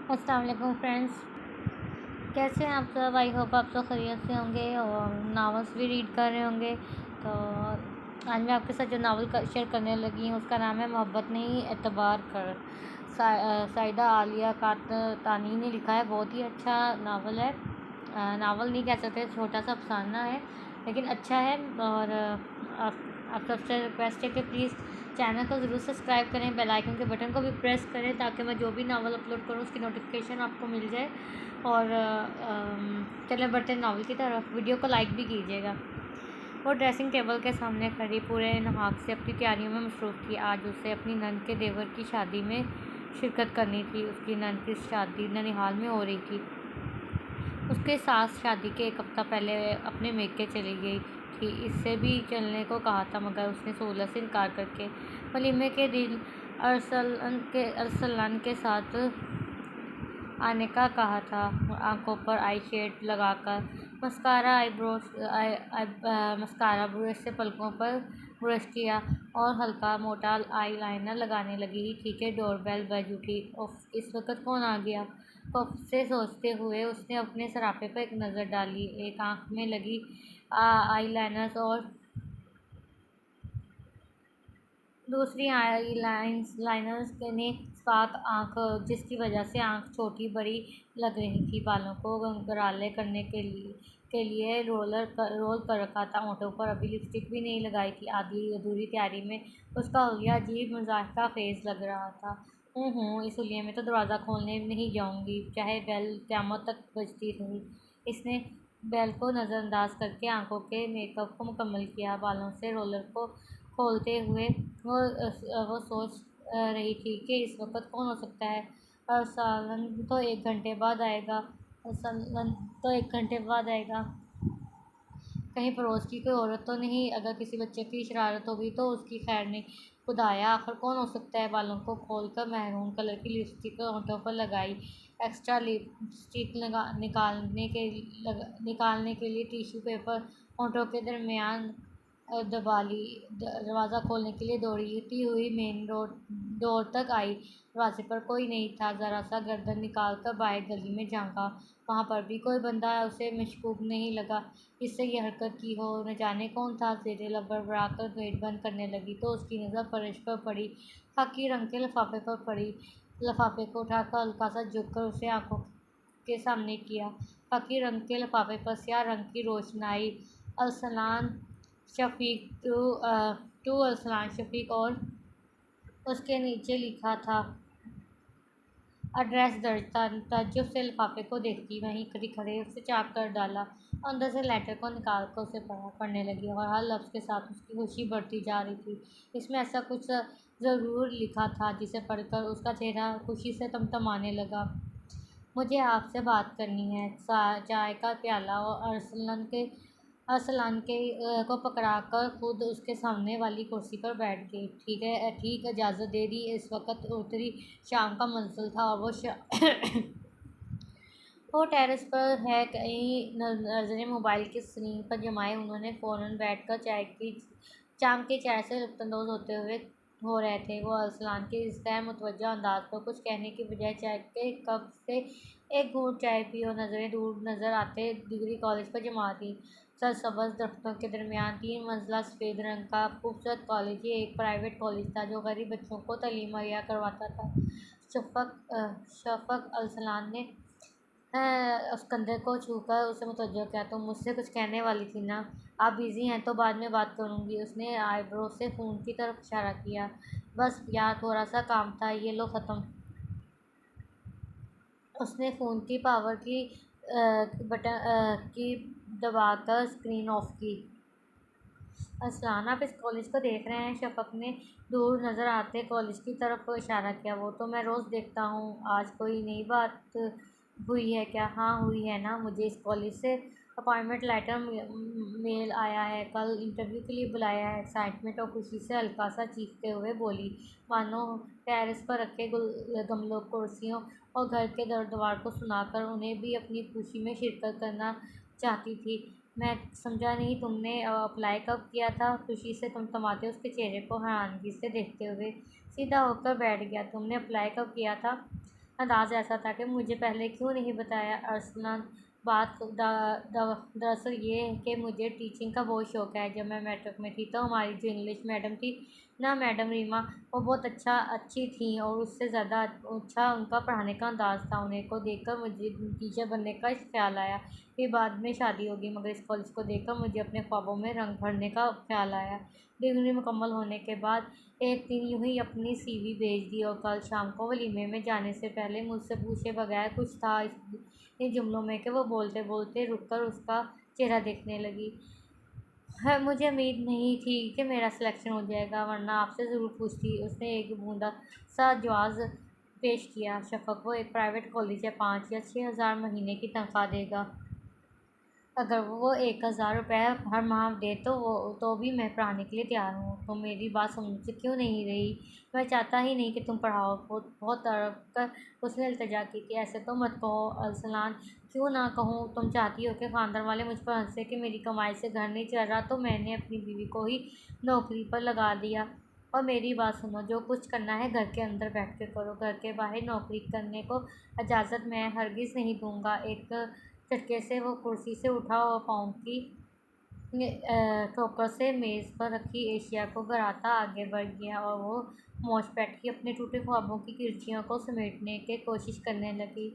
السلام علیکم فرینڈس، کیسے ہیں آپ سب؟ آئی ہوپ آپ سب خیریت سے ہوں گے اور ناولس بھی ریڈ کر رہے ہوں گے۔ تو آج میں آپ کے ساتھ جو ناول شیئر کرنے لگی ہوں اس کا نام ہے محبت نہیں اعتبار کر۔ سائدہ عالیہ کاتانی نے لکھا ہے، بہت ہی اچھا ناول ہے۔ ناول نہیں کہہ سکتے، چھوٹا سا افسانہ ہے لیکن اچھا ہے۔ اور آپ سب سے ریکویسٹ ہے کہ پلیز چینل کو ضرور سبسکرائب کریں، بیل آئیکن کے بٹن کو بھی پریس کریں تاکہ میں جو بھی ناول اپلوڈ کروں اس کی نوٹیفیکیشن آپ کو مل جائے۔ اور چلیں بڑھتے ہیں ناول کی طرف۔ ویڈیو کو لائک بھی کیجیے گا۔ وہ ڈریسنگ ٹیبل کے سامنے کھڑی پورے نحاق سے اپنی تیاریوں میں مصروف تھی۔ آج اسے اپنی نند کے دیور کی شادی میں شرکت کرنی تھی۔ اس کی نند کی شادی ننیہال میں ہو رہی تھی۔ اس کے ساس شادی کے ایک ہفتہ پہلے اپنے میکے چلی گئی تھی۔ اس سے بھی چلنے کو کہا تھا مگر اس نے سہولت سے انکار کر کے ولیمے کے دن ارسلان کے ساتھ آنے کا کہا تھا۔ آنکھوں پر آئی شیڈ لگا کر مسکارا برش سے پلکوں پر برش کیا اور ہلکا موٹا آئی لائنر لگانے لگی تھی کہ ڈور بیل بج اٹھی۔ اس وقت کون آ گیا؟ خوف سے سوچتے ہوئے اس نے اپنے سراپے پر ایک نظر ڈالی۔ ایک آنکھ میں لگی آئی لائنر اور دوسری آئی لائنر نے سپاک آنکھ، جس کی وجہ سے آنکھ چھوٹی بڑی لگ رہی تھی۔ بالوں کو گھرالے کرنے کے لیے رول کر رکھا تھا۔ ہونٹوں پر ابھی لپسٹک بھی نہیں لگائی تھی۔ آدھی ادھوری تیاری میں اس کا حلیہ عجیب مضحکہ خیز لگ رہا تھا۔ اس حلیے میں تو دروازہ کھولنے نہیں جاؤں گی، چاہے بیل قیامت تک بجتی رہی۔ اس نے بیل کو نظر انداز کر کے آنکھوں کے میک اپ کو مکمل کیا۔ بالوں سے رولر کو کھولتے ہوئے وہ سوچ رہی تھی کہ اس وقت کون ہو سکتا ہے۔ ارسلان تو ایک گھنٹے بعد آئے گا۔ کہیں پڑوس کی کوئی عورت تو نہیں؟ اگر کسی بچے کی شرارت ہوگی تو اس کی خیر نہیں۔ خدایا، آخر کون ہو سکتا ہے؟ بالوں کو کھول کر میرون کلر کی لپسٹک ہونٹوں پر لگائی۔ ایکسٹرا لپسٹک نکالنے کے لیے ٹیشو پیپر ہونٹوں کے درمیان دبا لی۔ دروازہ کھولنے کے لیے دوڑتی ہوئی مین ڈور تک آئی۔ دروازے پر کوئی نہیں تھا۔ ذرا سا گردن نکال کر باہر گلی میں جھانکا، وہاں پر بھی کوئی بندہ اسے مشکوک نہیں لگا جس سے یہ حرکت کی ہو۔ نہ جانے کون تھا؟ زیر لب بڑبڑا کر گیٹ بند کرنے لگی تو اس کی نظر فرش پر پڑی، خاکی رنگ کے لفافے پر پڑی۔ لفافے کو اٹھا کر ہلکا سا جھک کر اسے آنکھوں کے سامنے کیا۔ خاکی رنگ کے لفافے پر سیاہ رنگ کی روشنائی۔ ارسلان شفیق ٹو ارسلان شفیق اور اس کے نیچے لکھا تھا ایڈریس درج تھا۔ تعجب سے لفافے کو دیکھتی وہیں کھڑے اسے چاک کر ڈالا اور اندر سے لیٹر کو نکال کر اسے پڑھنے لگی اور ہر لفظ کے ساتھ اس کی خوشی بڑھتی جا رہی تھی۔ اس میں ایسا کچھ ضرور لکھا تھا جسے پڑھ کر اس کا چہرہ خوشی سے تمتمانے لگا۔ مجھے آپ سے بات کرنی ہے۔ چائے کا پیالہ اور ارسلان کو پکڑا کر خود اس کے سامنے والی کرسی پر بیٹھ گئی۔ ٹھیک، اجازت دے دی۔ اس وقت اتری شام کا منزل تھا اور وہ ٹیرس پر ہے۔ کئی نظریں موبائل کی اسکرین پر جمائے انہوں نے فوراً بیٹھ کر شام کی چائے سے لطف اندوز ہو رہے تھے۔ وہ ارسلان کے اس غیر متوجہ انداز پر کچھ کہنے کی بجائے چائے کے کپ سے ایک گھونٹ چائے پی اور نظریں دور نظر آتے ڈگری کالج پر جما دیں۔ سرسبز درختوں کے درمیان 3 منزلہ سفید رنگ کا خوبصورت کالج، یہ ایک پرائیویٹ کالج تھا جو غریب بچوں کو تعلیم مہیا کرواتا تھا۔ شفق ارسلان نے اس کندھے کو چھو کر اسے متوجہ کیا۔ تم مجھ سے کچھ کہنے والی تھی نا؟ آپ بزی ہیں تو بعد میں بات کروں گی۔ اس نے آئی برو سے فون کی طرف اشارہ کیا۔ بس یار تھوڑا سا کام تھا، یہ لو ختم۔ اس نے فون کی پاور کی بٹن کی دبا کر اسکرین آف کی۔ ارسلان، آپ اس کالج کو دیکھ رہے ہیں؟ شفق نے دور نظر آتے کالج کی طرف اشارہ کیا۔ وہ تو میں روز دیکھتا ہوں۔ آج کوئی نئی بات ہوئی ہے کیا؟ ہاں ہوئی ہے نا، مجھے اس کالج سے اپائنٹمنٹ لیٹر میل آیا ہے، کل انٹرویو کے لیے بلایا ہے۔ ایکسائٹمنٹ اور خوشی سے ہلکا سا چیختے ہوئے بولی، مانو ٹیرس پر رکھے گملوں، کرسیوں اور گھر کے دیوار کو سنا کر انہیں بھی اپنی خوشی میں شرکت کرنا چاہتی تھی۔ میں سمجھا نہیں، تم نے اپلائی کب کیا تھا؟ خوشی سے تمتماتے اس کے چہرے کو حیرانگی سے دیکھتے ہوئے سیدھا ہو کر بیٹھ گیا۔ تم نے اپلائی کب کیا تھا؟ انداز ایسا تھا کہ مجھے پہلے کیوں نہیں بتایا ارسلان۔ بات دراصل یہ ہے کہ مجھے ٹیچنگ کا بہت شوق ہے۔ جب میں میٹرک میں تھی تو ہماری جو انگلش میڈم تھی نا، میڈم ریما، وہ بہت اچھی تھیں، اور اس سے زیادہ اچھا ان کا پڑھانے کا انداز تھا۔ انہیں کو دیکھ کر مجھے ٹیچر بننے کا خیال آیا۔ پھر بعد میں شادی ہوگی، مگر اس کالج کو دیکھ کر مجھے اپنے خوابوں میں رنگ بھرنے کا خیال آیا۔ ڈگری مکمل ہونے کے بعد ایک دن یوں ہی اپنی سی وی بھیج دی، اور کل شام کو ولیمے میں جانے سے پہلے مجھ سے پوچھے بغیر کچھ تھا ان جملوں میں کہ وہ بولتے بولتے رک کر اس کا چہرہ دیکھنے لگی۔ مجھے امید نہیں تھی کہ میرا سلیکشن ہو جائے گا، ورنہ آپ سے ضرور پوچھتی۔ اس نے ایک بوندا سا جواز پیش کیا۔ شفق، وہ ایک پرائیویٹ کالج ہے، 5 یا 6 ہزار مہینے کی تنخواہ دے گا۔ اگر وہ 1,000 روپے ہر ماہ دے تو بھی میں پڑھانے کے لیے تیار ہوں۔ تم میری بات سمجھ کیوں نہیں رہی؟ میں چاہتا ہی نہیں کہ تم پڑھاؤ۔ بہت تڑپ کر اس نے التجا کی کہ ایسے تو مت کہو ارسلان۔ کیوں نہ کہوں؟ تم چاہتی ہو کہ خاندان والے مجھ پر ہنسیں کہ میری کمائی سے گھر نہیں چل رہا، تو میں نے اپنی بیوی کو ہی نوکری پر لگا دیا۔ اور میری بات سنو، جو کچھ کرنا ہے گھر کے اندر بیٹھ کے کرو، گھر کے باہر نوکری کرنے کو اجازت میں ہرگز نہیں دوں گا۔ ایک جھٹکے سے وہ کرسی سے اٹھا اور پاؤں کی ٹھوکر سے میز پر رکھی اشیاء کو گراتا آگے بڑھ گیا، اور وہ موچ بیٹھی اپنے ٹوٹے خوابوں کی کرچیوں کو سمیٹنے کی کوشش کرنے لگی۔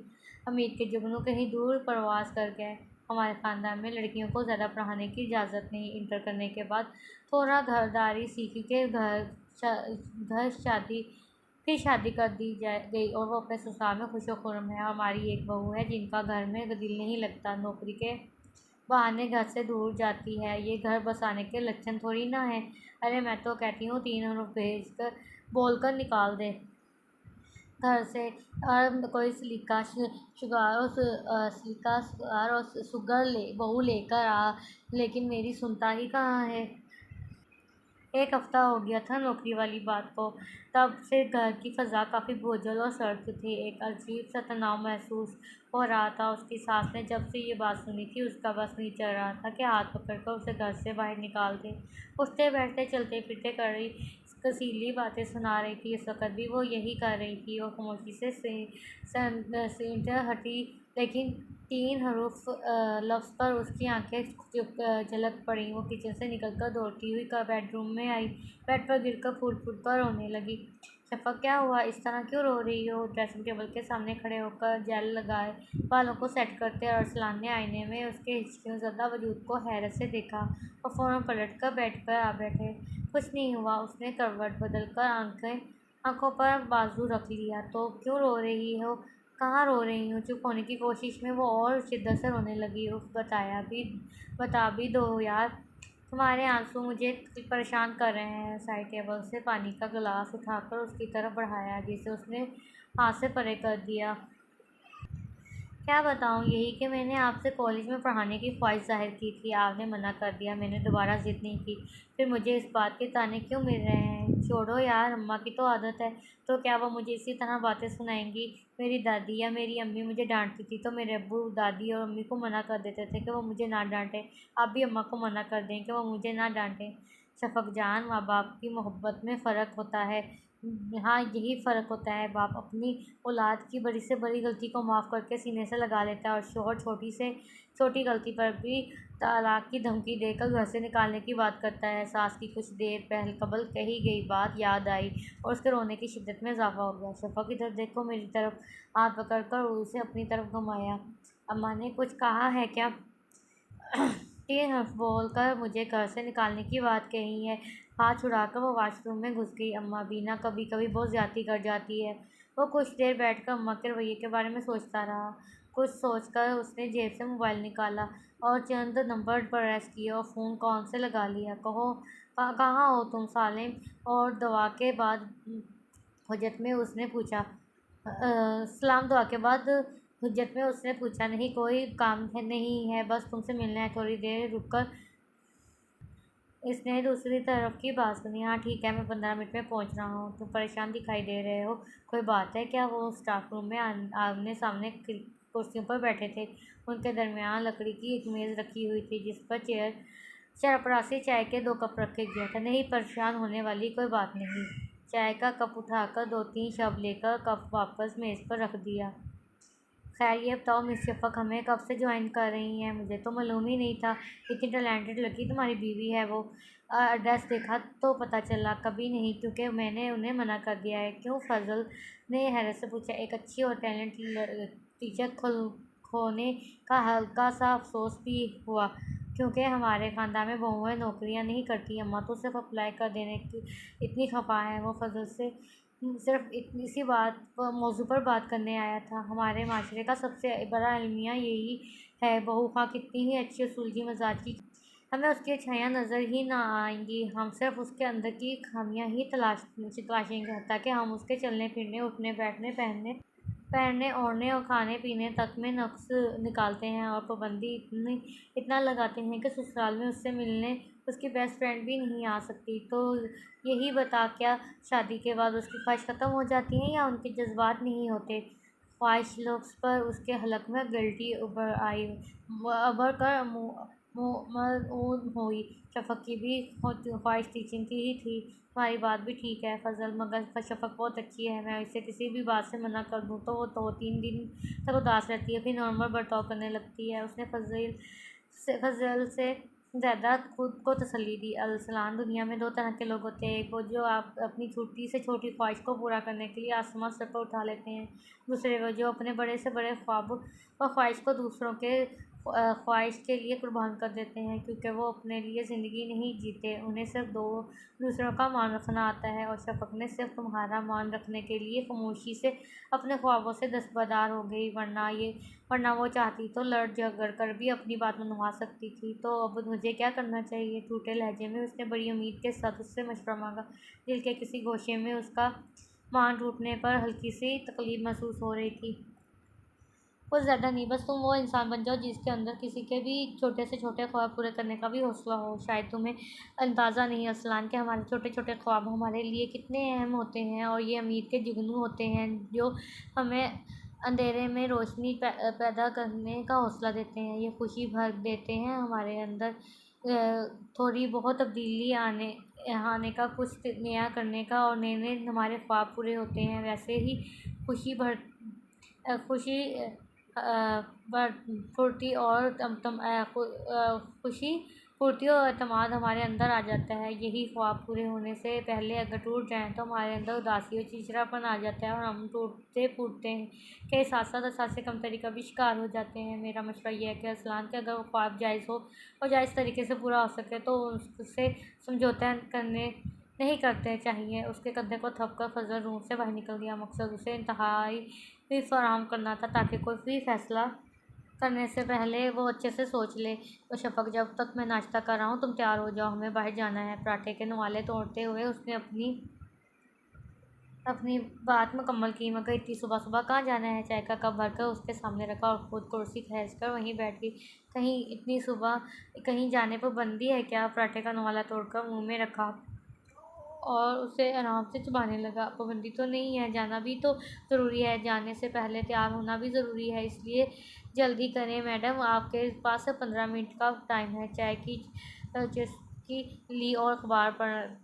امید کے جگنو کہیں دور پرواز کر گئے۔ ہمارے خاندان میں لڑکیوں کو زیادہ پڑھانے کی اجازت نہیں۔ انٹر کرنے کے بعد تھوڑا گھرداری سیکھی کہ پھر شادی کر دی گئی، اور وہ اپنے سسرال میں خوش و خرم ہے۔ ہماری ایک بہو ہے جن کا گھر میں دل نہیں لگتا، نوکری کے بہانے گھر سے دور جاتی ہے۔ یہ گھر بسانے کے لچھن تھوڑی نہ ہے۔ ارے میں تو کہتی ہوں 3 حروف بول کر نکال دے گھر سے، اور کوئی سلیقہ سگار اور سگر بہو لے کر آ، لیکن میری سنتا ہی کہاں ہے۔ 1 ہفتہ ہو گیا تھا نوکری والی بات کو، تب سے گھر کی فضا کافی بوجھل اور سرد تھی۔ ایک عجیب سا تناؤ محسوس ہو رہا تھا۔ اس کی ساس نے جب سے یہ بات سنی تھی، اس کا بس نہیں چل رہا تھا کہ ہاتھ پکڑ کر اسے گھر سے باہر نکال دے۔ اٹھتے بیٹھتے، چلتے پھرتے کڑی کثیلی باتیں سنا رہی تھی۔ اس وقت بھی وہ یہی کر رہی تھی۔ وہ خاموشی سے سینٹ ہٹی، لیکن 3 حروف لفظ پر اس کی آنکھیں جھلک پڑیں۔ وہ کچن سے نکل کر دوڑتی ہوئی بیڈ روم میں آئی، بیڈ پر گر کر پھول پھول کر رونے لگی۔ شفق، کیا ہوا؟ اس طرح کیوں رو رہی ہو؟ ڈریسنگ ٹیبل کے سامنے کھڑے ہو کر جیل لگائے بالوں کو سیٹ کرتے ارسلان نے آئینے میں اس کے ہچکیوں زدہ وجود کو حیرت سے دیکھا، اور فوراً پلٹ کر بیڈ پر آ بیٹھے۔ کچھ نہیں ہوا۔ اس نے کروٹ بدل کر آنکھوں پر بازو رکھ لیا۔ تو کیوں رو رہی ہو؟ کہاں رو رہی ہوں؟ چپ ہونے کی کوشش میں وہ اور شدت سے رونے لگی۔ بتا بھی دو یار، تمہارے آنسو مجھے پریشان کر رہے ہیں۔ سائڈ ٹیبل سے پانی کا گلاس اٹھا کر اس کی طرف بڑھایا، جسے اس نے ہاتھ سے پرے کر دیا۔ کیا بتاؤں؟ یہی کہ میں نے آپ سے کالج میں پڑھانے کی خواہش ظاہر کی تھی، آپ نے منع کر دیا۔ میں نے دوبارہ ضد نہیں کی، پھر مجھے اس بات کے طعنے کیوں مل رہے ہیں؟ چھوڑو یار، اماں کی تو عادت ہے۔ تو کیا وہ مجھے اسی طرح باتیں سنائیں گی؟ میری دادی یا میری امی مجھے ڈانٹتی تھی تو میرے ابو دادی اور امی کو منع کر دیتے تھے کہ وہ مجھے نہ ڈانٹیں۔ آپ بھی اماں کو منع کر دیں کہ وہ مجھے نہ ڈانٹیں۔ شفق جان، ماں باپ کی محبت میں فرق ہوتا ہے۔ ہاں، یہی فرق ہوتا ہے۔ باپ اپنی اولاد کی بڑی سے بڑی غلطی کو معاف کر کے سینے سے لگا لیتا ہے، اور شوہر چھوٹی سے چھوٹی غلطی پر بھی طلاق کی دھمکی دے کر گھر سے نکالنے کی بات کرتا ہے۔ ساس کی کچھ دیر قبل کہی گئی بات یاد آئی، اور اس کے رونے کی شدت میں اضافہ ہو گیا۔ شفق، ادھر دیکھو میری طرف۔ ہاتھ پکڑ کر اسے اپنی طرف گھمایا۔ اماں نے کچھ کہا ہے کیا؟ 3 حرف بول کر مجھے گھر سے نکالنے کی بات کہی ہے۔ ہاتھ چھڑا کر وہ واش روم میں گھس گئی۔ اماں بینا کبھی کبھی بہت زیادتی کر جاتی ہے۔ وہ کچھ دیر بیٹھ کر اماں کے رویے کے بارے میں سوچتا رہا۔ کچھ سوچ کر اس نے جیب سے موبائل نکالا اور چند نمبر پریس کیے اور فون کان سے لگا لیا۔ کہاں ہو تم سالم؟ اور دعا کے بعد حجت میں اس نے پوچھا۔ نہیں، کوئی کام نہیں ہے، بس تم سے ملنا ہے۔ تھوڑی دیر رک کر اس نے دوسری طرف کی بات سنی۔ ہاں ٹھیک ہے، میں 15 منٹ میں پہنچ رہا ہوں۔ تم پریشان دکھائی دے رہے ہو، کوئی بات ہے کیا؟ وہ اسٹاف روم میں آمنے سامنے کرسیوں پر بیٹھے تھے۔ ان کے درمیان لکڑی کی ایک میز رکھی ہوئی تھی، جس پر چرپراسی چائے کے 2 کپ رکھے گئے تھے۔ نہیں، پریشان ہونے والی کوئی بات نہیں۔ چائے کا کپ اٹھا کر 2-3 شب لے کر کپ واپس میز پر رکھ دیا۔ خیر یہ بتاؤ مس شفق ہمیں کب سے جوائن کر رہی ہیں؟ مجھے تو معلوم ہی نہیں تھا، اتنی ٹیلنٹڈ لڑکی تمہاری بیوی ہے وہ۔ ایڈریس دیکھا تو پتہ چلا کبھی نہیں، کیونکہ میں نے انہیں منع کر دیا ہے۔ کیوں؟ فضل نے حیرت سے پوچھا۔ ایک اچھی اور ٹیلنٹڈ ٹیچر کھونے کا ہلکا سا افسوس بھی ہوا، کیونکہ ہمارے خاندان میں بہویں نوکریاں نہیں کرتی۔ اماں تو صرف اپلائی کر دینے کی اتنی خفا ہے۔ وہ فضل سے صرف اسی موضوع پر بات کرنے آیا تھا۔ ہمارے معاشرے کا سب سے بڑا المیہ یہی ہے، بہو خواہ کتنی ہی اچھی سلجھی مزاج کی، ہمیں اس کی اچھائیاں نظر ہی نہ آئیں گی، ہم صرف اس کے اندر کی خامیاں ہی تلاشیں گے، حتیٰ کہ ہم اس کے چلنے پھرنے، اٹھنے بیٹھنے، پہننے اوڑھنے اور کھانے پینے تک میں نقص نکالتے ہیں اور پابندی اتنا لگاتے ہیں کہ سسرال میں اس سے ملنے اس کی بیسٹ فرینڈ بھی نہیں آ سکتی۔ تو یہی بتا، کیا شادی کے بعد اس کی خواہش ختم ہو جاتی ہے یا ان کے جذبات نہیں ہوتے؟ خواہش لفظ پر اس کے حلق میں گلٹی ابھر کر ملعون ہوئی۔ شفق کی بھی خواہش ٹیچنگ کی ہی تھی۔ تمہاری بات بھی ٹھیک ہے فضل، مگر شفق بہت اچھی ہے، میں اسے کسی بھی بات سے منع کر دوں تو وہ 2-3 دن تک اداس رہتی ہے، پھر نارمل برتاؤ کرنے لگتی ہے۔ اس نے فضل سے زیادہ خود کو تسلی دی۔ ارسلان، دنیا میں 2 طرح کے لوگ ہوتے ہیں، ایک وہ جو اپنی چھوٹی سے چھوٹی خواہش کو پورا کرنے کے لیے آسمان سر پر اٹھا لیتے ہیں، دوسرے وہ جو اپنے بڑے سے بڑے خواب اور خواہش کو دوسروں کے خواہش کے لیے قربان کر دیتے ہیں، کیونکہ وہ اپنے لیے زندگی نہیں جیتے، انہیں صرف دوسروں کا مان رکھنا آتا ہے۔ اور شفق نے صرف تمہارا مان رکھنے کے لیے خاموشی سے اپنے خوابوں سے دستبردار ہو گئی، ورنہ وہ چاہتی تو لڑ جھگڑ کر بھی اپنی بات منوا سکتی تھی۔ تو اب مجھے کیا کرنا چاہیے؟ ٹوٹے لہجے میں اس نے بڑی امید کے ساتھ اس سے مشورہ مانگا۔ دل کے کسی گوشے میں اس کا مان ٹوٹنے پر ہلکی سی تکلیف محسوس ہو رہی تھی۔ کچھ زیادہ نہیں، بس تم وہ انسان بن جاؤ جس کے اندر کسی کے بھی چھوٹے سے چھوٹے خواب پورے کرنے کا بھی حوصلہ ہو۔ شاید تمہیں اندازہ نہیں ارسلان کہ ہمارے چھوٹے چھوٹے خواب ہمارے لیے کتنے اہم ہوتے ہیں، اور یہ امید کے جگنو ہوتے ہیں جو ہمیں اندھیرے میں روشنی پیدا کرنے کا حوصلہ دیتے ہیں، یہ خوشی بھر دیتے ہیں ہمارے اندر تھوڑی بہت تبدیلی آنے کا، کچھ نیا کرنے کا، اور نئے ہمارے خواب پورے ہوتے ہیں۔ ویسے ہی خوشی پھرتی اور اعتماد ہمارے اندر آ جاتا ہے۔ یہی خواب پورے ہونے سے پہلے اگر ٹوٹ جائیں تو ہمارے اندر اداسی اور چڑچڑاپن آ جاتا ہے، اور ہم ٹوٹتے پھوٹتے کے ساتھ ساتھ احساس کمتری کا بھی شکار ہو جاتے ہیں۔ میرا مشورہ یہ ہے کہ ارسلان، کہ اگر وہ خواب جائز ہو اور جائز طریقے سے پورا ہو سکے تو اس سے سمجھوتے نہیں کرتے چاہیے۔ اس کے کندھے کو تھپ کر فضل روم سے باہر نکل گیا۔ مقصد اسے انتہائی فراہم کرنا تھا تاکہ کوئی بھی فیصلہ کرنے سے پہلے وہ اچھے سے سوچ لے۔ تو شفق، جب تک میں ناشتہ کر رہا ہوں تم تیار ہو جاؤ، ہمیں باہر جانا ہے۔ پراٹھے کے نوالے توڑتے ہوئے اس نے اپنی بات مکمل کی۔ مگر اتنی صبح صبح کہاں جانا ہے؟ چائے کا کپ بھر کر اس کے سامنے رکھا اور خود کرسی کھینچ کر وہیں بیٹھ گئی۔ اتنی صبح کہیں جانے پر پابندی ہے کیا؟ پراٹھے کا نوالا توڑ کر منہ میں رکھا اور اسے آرام سے چبانے لگا۔ پابندی تو نہیں ہے، جانا بھی تو ضروری ہے، جانے سے پہلے تیار ہونا بھی ضروری ہے، اس لیے جلدی کریں میڈم، آپ کے پاس 15 منٹ کا ٹائم ہے۔ چائے کی چسکی لی اور اخبار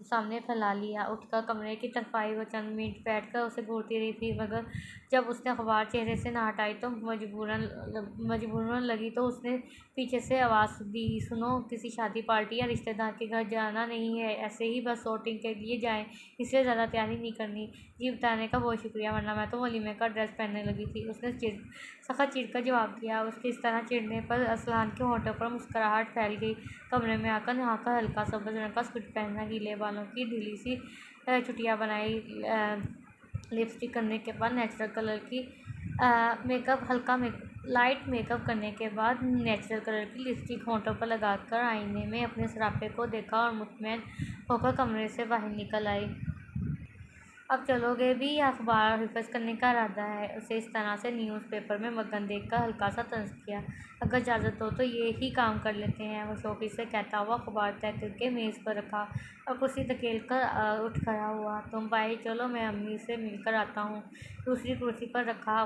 سامنے پھیلا لیا۔ اٹھ کر کمرے کی طرف آئی، وہ چند منٹ بیٹھ کر اسے گھورتی رہی تھی، مگر جب اس نے اخبار چہرے سے نہ ہٹائی تو مجبوراً لگی تو اس نے پیچھے سے آواز دی، سنو، کسی شادی پارٹی یا رشتہ دار کے گھر جانا نہیں ہے، ایسے ہی بس آؤٹنگ کے لیے جائیں، اس لیے زیادہ تیاری نہیں کرنی۔ جی بتانے کا بہت شکریہ، ورنہ میں تو ولیمے کا ڈریس پہننے لگی تھی، اس نے سخت چڑھ کر جواب دیا۔ اس کے اس طرح چڑھنے پر ارسلان کے ہونٹوں پر مسکراہٹ پھیل گئی۔ کمرے میں آ کر نہا کر ہلکا سبز رنگ کا سوٹ پہنا، گیلے بالوں کی ڈھیلی سی چوٹیاں بنائی، لپسٹک کرنے کے بعد نیچرل کلر کی لائٹ میک اپ کرنے کے بعد نیچرل کلر کی لپسٹک ہونٹوں پر لگا کر آئینے میں اپنے سراپے کو دیکھا اور مطمئن ہو کر کمرے سے باہر نکل آئی۔ اب چلو گے بھی یا اخبار حفظ کرنے کا ارادہ ہے؟ اسے اس طرح سے نیوز پیپر میں مگن دیکھ کر ہلکا سا طنز کیا۔ اگر اجازت ہو تو یہی کام کر لیتے ہیں، وہ شوخی سے کہتا ہوا اخبار طے کر کے میز پر رکھا اور کرسی دھکیل کر اٹھ کھڑا ہوا۔ تم باہر چلو، میں امی سے مل کر آتا ہوں۔ دوسری کرسی پر رکھا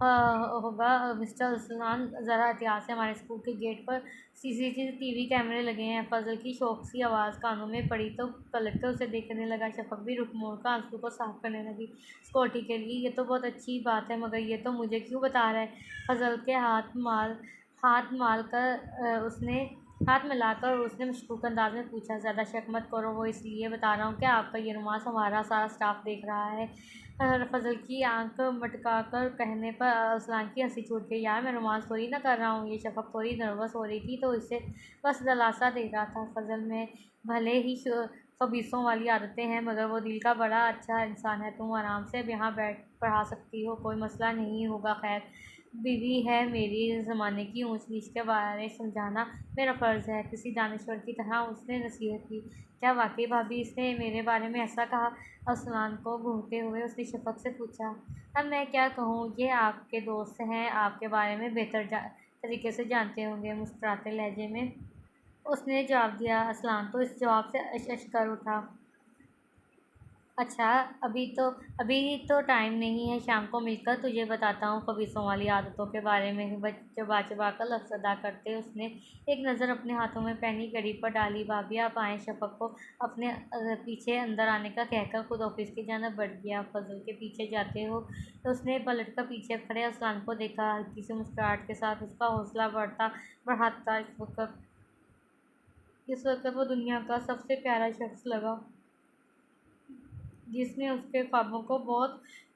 ہوگا مسٹر اسلان، ذرا احتیاط سے، ہمارے اسکول کے گیٹ پر CCTV کیمرے لگے ہیں۔ فضل کی شوق سی آواز کانوں میں پڑی تو پلٹ کر اسے دیکھنے لگا۔ شفق بھی رخ موڑ کر آنسو کو صاف کرنے لگی۔ سکیورٹی کے لیے یہ تو بہت اچھی بات ہے، مگر یہ تو مجھے کیوں بتا رہا ہے؟ فضل کے ہاتھ ملا کر اس نے مشکوک انداز میں پوچھا۔ زیادہ شک مت کرو، وہ اس لیے بتا رہا ہوں کہ آپ کا یہ رومانس ہمارا سارا اسٹاف دیکھ رہا ہے۔ فضل کی آنکھ مٹکا کر کہنے پر اسلان کی ہنسی چھوٹ گئی۔ یار میں رومانس تھوڑی نہ کر رہا ہوں، یہ شفق تھوڑی نروس ہو رہی تھی تو اسے بس دلاسا دے رہا تھا۔ فضل میں بھلے ہی خبیثوں والی عادتیں ہیں، مگر وہ دل کا بڑا اچھا انسان ہے۔ تم آرام سے اب یہاں بیٹھ پڑھا سکتی ہو، کوئی مسئلہ نہیں ہوگا۔ خیر بیوی ہے میری، زمانے کی اونچ نیچ کے بارے سمجھانا میرا فرض ہے، کسی دانشور کی طرح اس نے نصیحت کی۔ کیا واقعی بھابھی اس نے میرے بارے میں ایسا کہا؟ اسلان کو گھورتے ہوئے اس نے شفق سے پوچھا۔ اب میں کیا کہوں، یہ آپ کے دوست ہیں، آپ کے بارے میں بہتر طریقے سے جانتے ہوں گے، مسکراتے لہجے میں اس نے جواب دیا۔ اسلان تو اس جواب سے اش کر اٹھا۔ اچھا ابھی تو ٹائم نہیں ہے، شام کو مل کر تجھے بتاتا ہوں خبیثوں والی عادتوں کے بارے میں۔ چبا چبا کر لفظ ادا کرتے اس نے ایک نظر اپنے ہاتھوں میں پہنی گھڑی پر ڈالی۔ بھابھی آپ آئیں۔ شفق کو اپنے پیچھے اندر آنے کا کہہ کر خود آفس کی جانب بڑھ گیا۔ فضل کے پیچھے جاتے ہو اس نے پلٹ کر پیچھے کھڑے اسلان کو دیکھا۔ ہلکی سی مسکراہٹ کے ساتھ اس کا حوصلہ بڑھتا اس وقت وہ دنیا کا سب سے پیارا شخص لگا، جس نے اس کے خوابوں کو بہت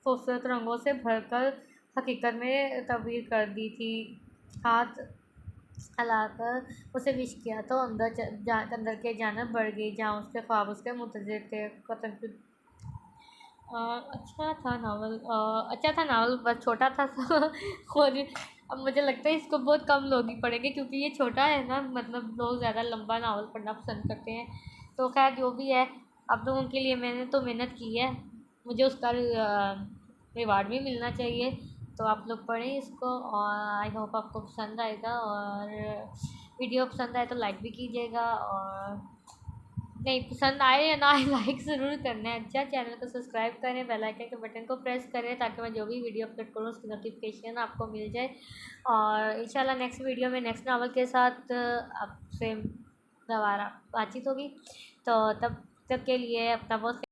خوبصورت رنگوں سے بھر کر حقیقت میں تعبیر کر دی تھی۔ ہاتھ ہلا کر اسے وش کیا تو اندر کے جانب بڑھ گئی، جہاں اس کے خواب اس کے منتظر تھے۔ اچھا تھا ناول، بس چھوٹا تھا اور اب مجھے لگتا ہے اس کو بہت کم لوگ ہی پڑھیں گے، کیونکہ یہ چھوٹا ہے نا، مطلب لوگ زیادہ لمبا ناول پڑھنا پسند کرتے ہیں۔ تو خیر جو بھی ہے، آپ لوگوں کے لیے میں نے تو محنت کی ہے، مجھے اس کا ریوارڈ بھی ملنا چاہیے۔ تو آپ لوگ پڑھیں اس کو، اور آئی ہوپ آپ کو پسند آئے گا، اور ویڈیو پسند آئے تو لائک بھی کیجیے گا، اور نہیں پسند آئے یا نہ آئے لائک ضرور کرنا ہے۔ اچھا چینل کو سبسکرائب کریں، بیل آئکن کے بٹن کو پریس کریں تاکہ میں جو بھی ویڈیو اپلوڈ کروں اس کی نوٹیفیکیشن آپ کو مل جائے، اور انشاءاللہ نیکسٹ ویڈیو میں نیکسٹ ناول کے ساتھ آپ سے دوبارہ بات چیت ہوگی۔ تو تب تک کے لیے اپنا بہت